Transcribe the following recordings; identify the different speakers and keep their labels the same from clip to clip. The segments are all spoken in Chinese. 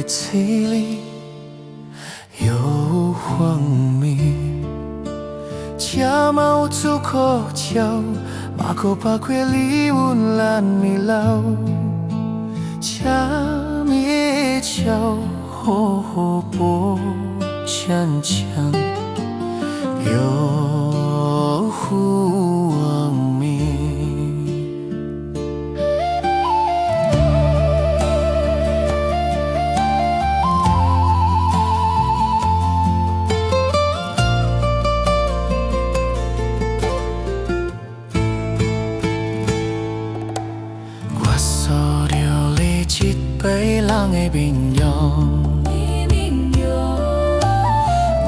Speaker 1: 词里有黄米，恰毛出口桥，马口把亏里温兰米老，恰米桥吼吼波强强，有黄米。被人的面容，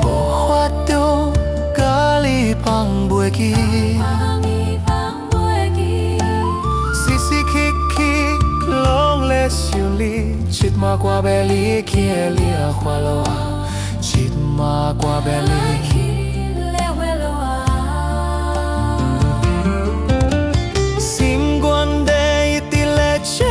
Speaker 1: 无法度甲你放袂记，时时刻刻拢在想你，一马歌要你去你啊花路啊，一马歌要你去。心愿的一直在追。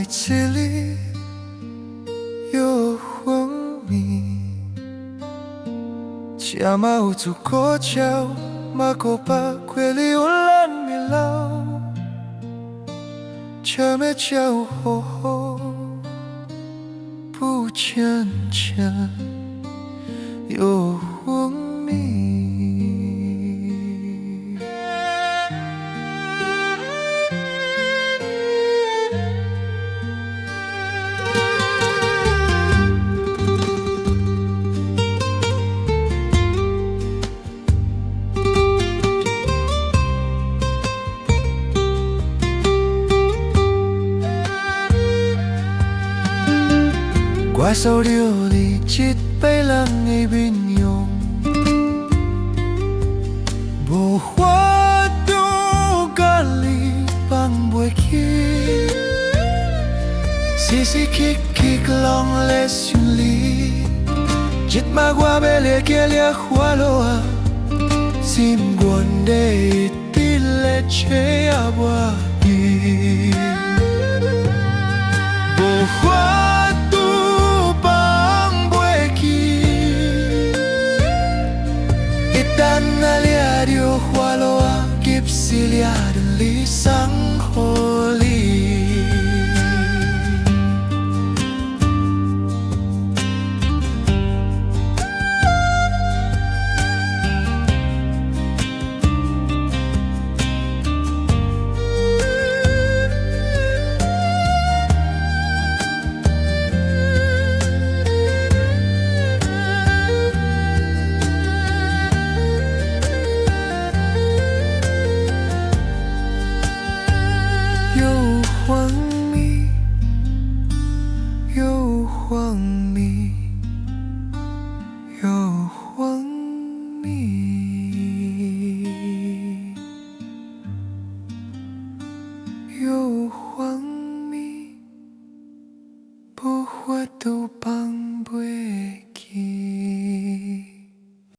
Speaker 1: 这里有黄米，恰嘛有足够桥，嘛够把亏里有烂米老，恰没桥好好，不牵牵有黄米。我受着你一辈人的面容，无法度甲你放袂记，时时刻刻拢在想你，一马我要你去掠花路啊，心愿的一直在追啊我你，无法。但那掠着花路啊，急死掠着你送予你。又荒迷，不会独白。